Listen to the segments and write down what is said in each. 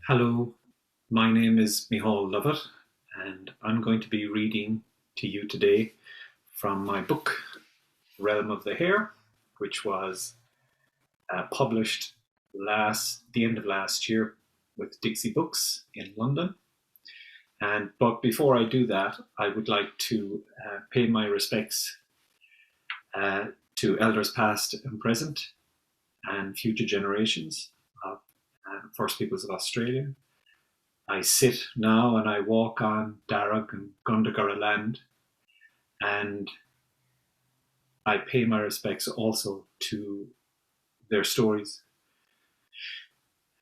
Hello, my name is Micheál Lovett, and I'm going to be reading to you today from my book, Realm of the Hare, which was published the end of last year with Dixi Books in London. But before I do that, I would like to pay my respects to elders past and present and future generations of First Peoples of Australia. I sit now and I walk on Darug and Gundagara land, and I pay my respects also to their stories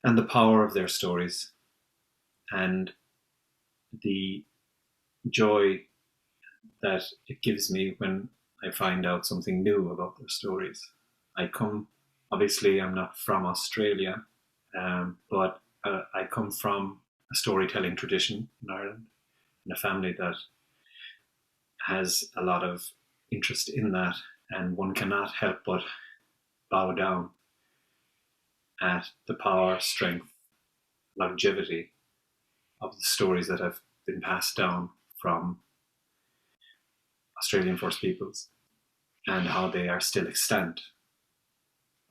and the power of their stories and the joy that it gives me when I find out something new about their stories. Obviously I'm not from Australia, but I come from a storytelling tradition in Ireland, in a family that has a lot of interest in that, and one cannot help but bow down at the power, strength, longevity of the stories that have been passed down from Australian First Peoples and how they are still extant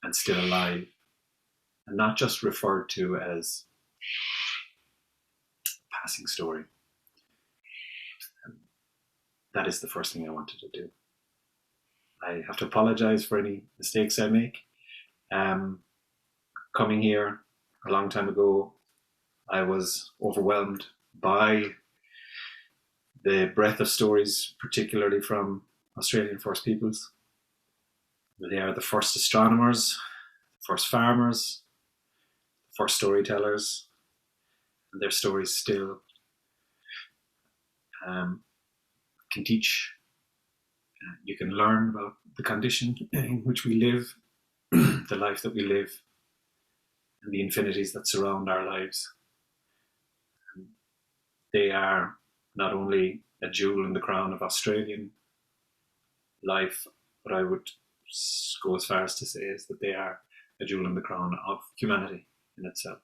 and still alive and not just referred to as passing story. That is the first thing I wanted to do. I have to apologize for any mistakes I make. Coming here a long time ago, I was overwhelmed by the breadth of stories, particularly from Australian First Peoples. They are the first astronomers, the first farmers, the first storytellers, and their stories still can teach. You can learn about the condition in which we live, the life that we live, and the infinities that surround our lives. They are not only a jewel in the crown of Australian life, but I would go as far as to say is that they are a jewel in the crown of humanity in itself.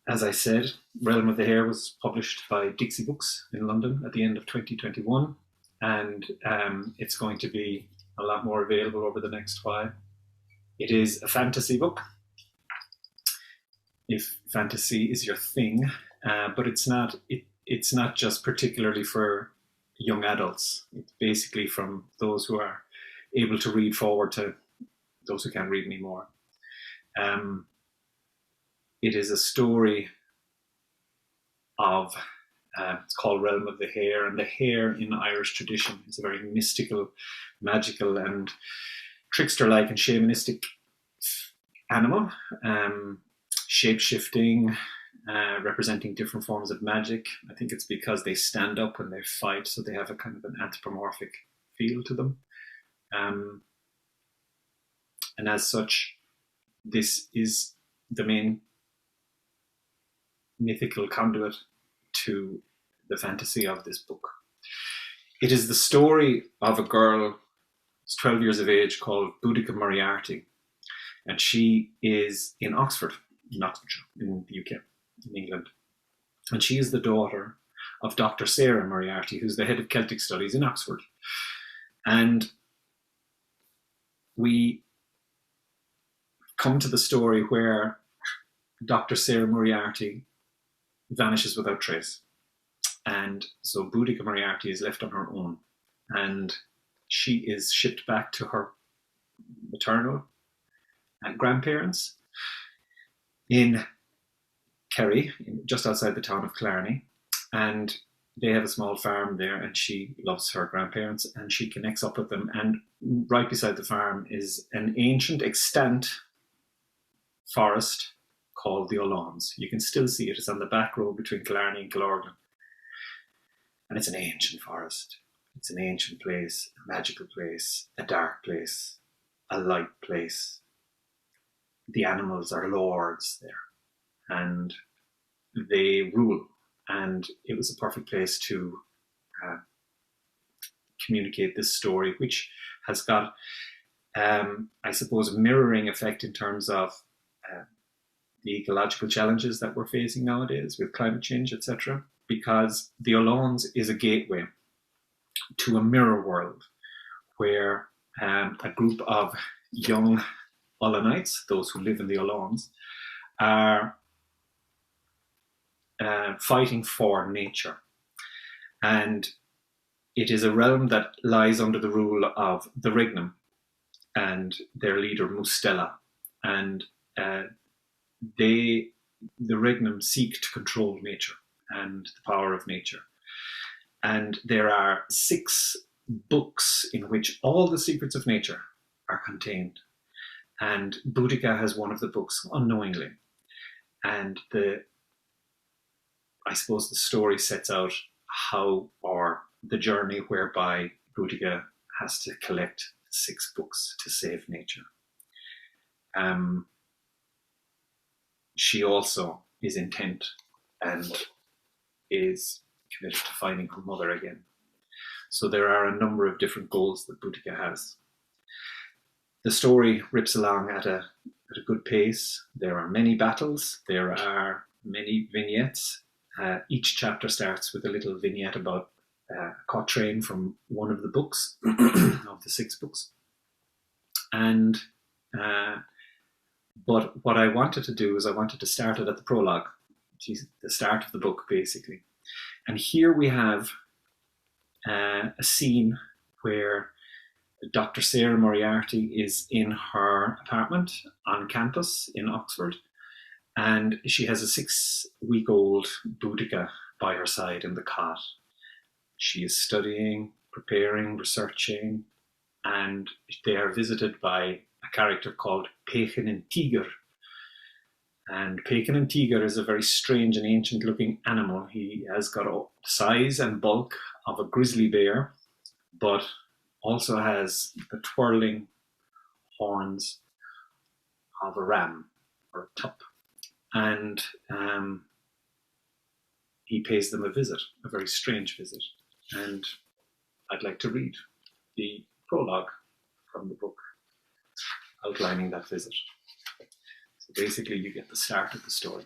As I said, Realm of the Hare was published by Dixi Books in London at the end of 2021, and it's going to be a lot more available over the next while. It is a fantasy book, if fantasy is your thing, but it's not just particularly for young adults. It's basically from those who are able to read forward to those who can't read anymore. It is a story of, it's called Realm of the Hare, and the hare in Irish tradition is a very mystical, magical, and trickster-like and shamanistic animal, shape-shifting, representing different forms of magic. I think it's because they stand up when they fight, so they have a kind of an anthropomorphic feel to them. And as such, this is the main mythical conduit to the fantasy of this book. It is the story of a girl who's 12 years of age called Boudicca Moriarty, and she is in Oxford, in the UK, in England. And she is the daughter of Dr. Sarah Moriarty, who's the head of Celtic Studies in Oxford. And we come to the story where Dr. Sarah Moriarty vanishes without trace. And so Boudicca Moriarty is left on her own. And she is shipped back to her maternal grandparents in Kerry, just outside the town of Killarney. And they have a small farm there, and she loves her grandparents, and she connects up with them. And right beside the farm is an ancient, extant forest called the Ullauns. You can still see it. It's on the back road between Killarney and Killarney. And it's an ancient forest. It's an ancient place, a magical place, a dark place, a light place. The animals are lords there, and they rule. And it was a perfect place to communicate this story, which has got I suppose, mirroring effect in terms of the ecological challenges that we're facing nowadays with climate change, etc. Because the Ullauns is a gateway to a mirror world where a group of young Ullaunites, those who live in the Ullauns, are fighting for nature. And it is a realm that lies under the rule of the Regnum and their leader Mustela. And the Regnum seek to control nature and the power of nature. And there are 6 books in which all the secrets of nature are contained. And Boudicca has one of the books unknowingly. And I suppose the story sets out how, or the journey whereby Boudicca has to collect 6 books to save nature. She also is intent and is committed to finding her mother again. So there are a number of different goals that Boudicca has. The story rips along at a good pace. There are many battles. There are many vignettes. Each chapter starts with a little vignette about a quatrain from one of the books, of the 6 books. And but what I wanted to do is I wanted to start it at the prologue, which is the start of the book, basically. And here we have a scene where Dr. Sarah Moriarty is in her apartment on campus in Oxford, and she has a 6-week-old Boudicca by her side in the cot. She is studying, preparing, researching, and they are visited by a character called Pechen and Tiger. And Pechen and Tiger is a very strange and ancient-looking animal. He has got a size and bulk of a grizzly bear, but also has the twirling horns of a ram or a tup. And he pays them a visit, a very strange visit. And I'd like to read the prologue from the book outlining that visit. So basically you get the start of the story.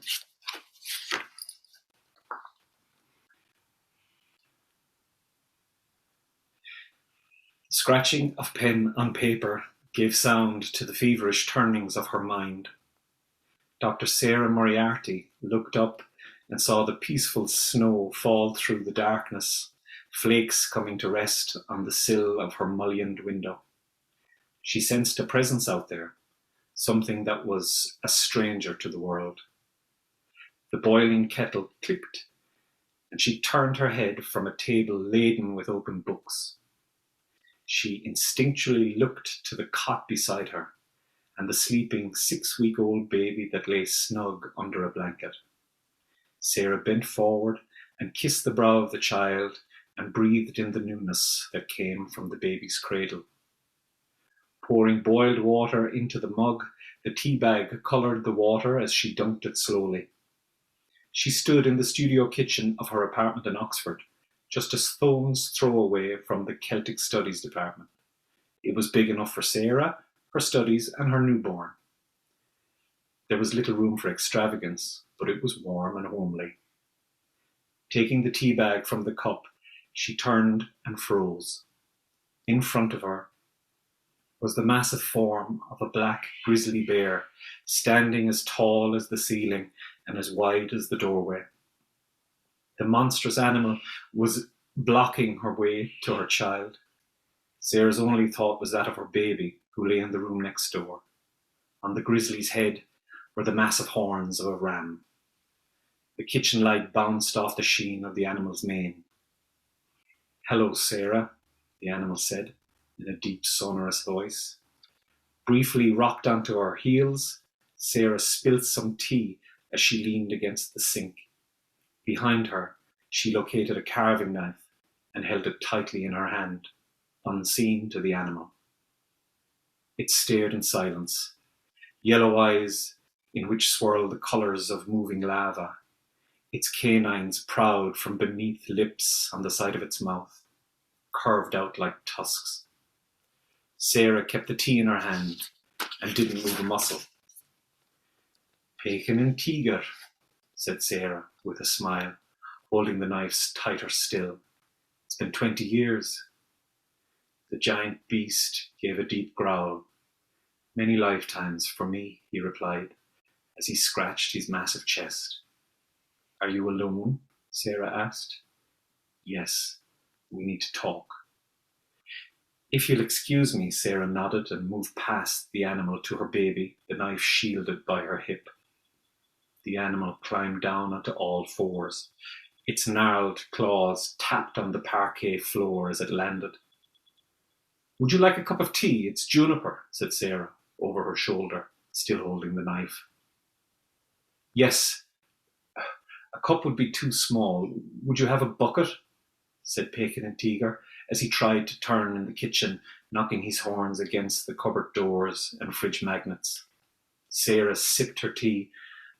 Scratching of pen on paper gave sound to the feverish turnings of her mind. Dr. Sarah Moriarty looked up and saw the peaceful snow fall through the darkness, flakes coming to rest on the sill of her mullioned window. She sensed a presence out there, something that was a stranger to the world. The boiling kettle clicked, and she turned her head from a table laden with open books. She instinctually looked to the cot beside her and the sleeping 6-week-old baby that lay snug under a blanket. Sarah bent forward and kissed the brow of the child and breathed in the newness that came from the baby's cradle. Pouring boiled water into the mug, the tea bag coloured the water as she dunked it slowly. She stood in the studio kitchen of her apartment in Oxford, just a stone's throw away from the Celtic Studies department. It was big enough for Sarah, her studies, and her newborn. There was little room for extravagance, but it was warm and homely. Taking the tea bag from the cup, she turned and froze. In front of her was the massive form of a black grizzly bear, standing as tall as the ceiling and as wide as the doorway. The monstrous animal was blocking her way to her child. Sarah's only thought was that of her baby, who lay in the room next door. On the grizzly's head were the massive horns of a ram. The kitchen light bounced off the sheen of the animal's mane. "Hello, Sarah," the animal said in a deep, sonorous voice. Briefly rocked onto her heels, Sarah spilt some tea as she leaned against the sink. Behind her, she located a carving knife and held it tightly in her hand, unseen to the animal. It stared in silence, yellow eyes in which swirled the colours of moving lava, its canines proud from beneath lips on the side of its mouth, curved out like tusks. Sarah kept the tea in her hand and didn't move a muscle. "Bacon and tiger," said Sarah with a smile, holding the knife tighter still. "It's been 20 years. The giant beast gave a deep growl. "Many lifetimes for me," he replied, as he scratched his massive chest. "Are you alone?" Sarah asked. "Yes, we need to talk." "If you'll excuse me," Sarah nodded and moved past the animal to her baby, the knife shielded by her hip. The animal climbed down onto all fours. Its gnarled claws tapped on the parquet floor as it landed. "Would you like a cup of tea? It's juniper," said Sarah, over her shoulder, still holding the knife. "Yes, a cup would be too small. Would you have a bucket?" said Bacon and Tiger, as he tried to turn in the kitchen, knocking his horns against the cupboard doors and fridge magnets. Sarah sipped her tea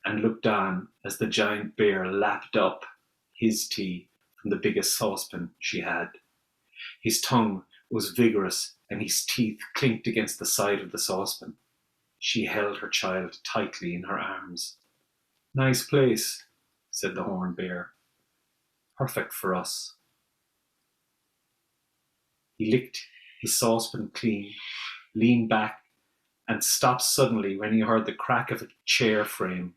and looked on as the giant bear lapped up his tea from the biggest saucepan she had. His tongue was vigorous and his teeth clinked against the side of the saucepan. She held her child tightly in her arms. "Nice place," said the horned bear. "Perfect for us." He licked his saucepan clean, leaned back, and stopped suddenly when he heard the crack of a chair frame.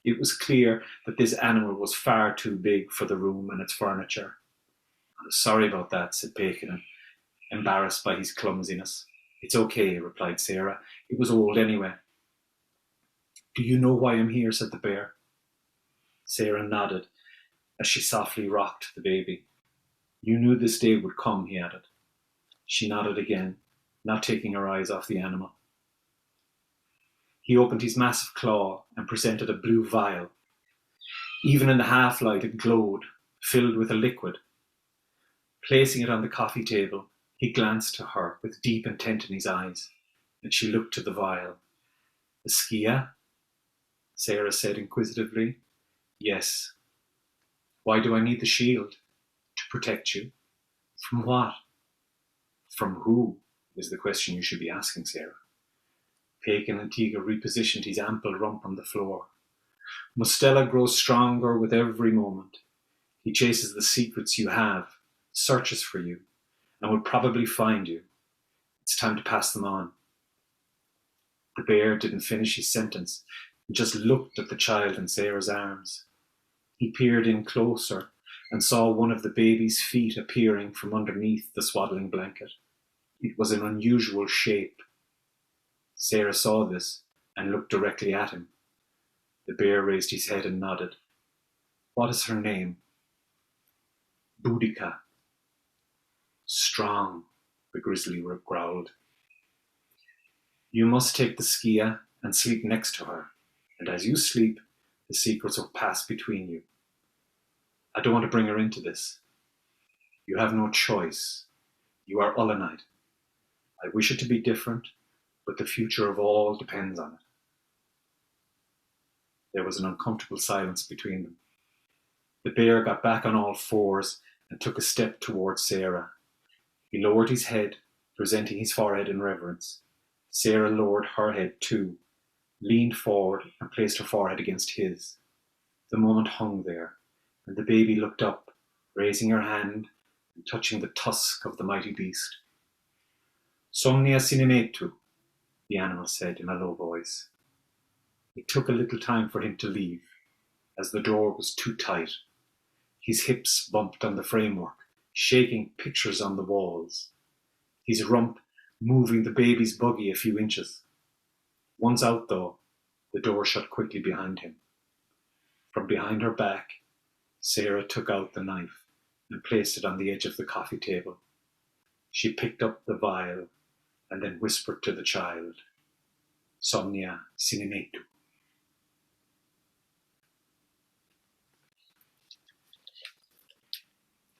It was clear that this animal was far too big for the room and its furniture. "Sorry about that," said Bacon, embarrassed by his clumsiness. "It's okay," replied Sarah. "It was old anyway." "Do you know why I'm here?" said the bear. Sarah nodded as she softly rocked the baby. "You knew this day would come," he added. She nodded again, not taking her eyes off the animal. He opened his massive claw and presented a blue vial. Even in the half-light it glowed, filled with a liquid. Placing it on the coffee table, he glanced to her with deep intent in his eyes, and she looked to the vial. "The skia?" Sarah said inquisitively. "Yes." "Why do I need the shield?" "To protect you." "From what?" "From who?" is the question you should be asking, Sarah. Bacon and Tiga repositioned his ample rump on the floor. "Mustela grows stronger with every moment. He chases the secrets you have, searches for you, and will probably find you. It's time to pass them on." The bear didn't finish his sentence. He just looked at the child in Sarah's arms. He peered in closer and saw one of the baby's feet appearing from underneath the swaddling blanket. It was an unusual shape. Sarah saw this and looked directly at him. The bear raised his head and nodded. "What is her name?" "Boudicca." "Strong," the grizzly growled. "You must take the skia and sleep next to her, and as you sleep, the secrets will pass between you. I don't want to bring her into this. You have no choice. You are Ullaunite. I wish it to be different, but the future of all depends on it." There was an uncomfortable silence between them. The bear got back on all fours and took a step towards Sarah. He lowered his head, presenting his forehead in reverence. Sarah lowered her head too, leaned forward and placed her forehead against his. The moment hung there, and the baby looked up, raising her hand and touching the tusk of the mighty beast. "Somnia sinimetu," the animal said in a low voice. It took a little time for him to leave, as the door was too tight. His hips bumped on the framework, shaking pictures on the walls. His rump moving the baby's buggy a few inches. Once out, though, the door shut quickly behind him. From behind her back, Sarah took out the knife and placed it on the edge of the coffee table. She picked up the vial and then whispered to the child, "Somnia sinimetu."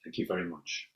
Thank you very much.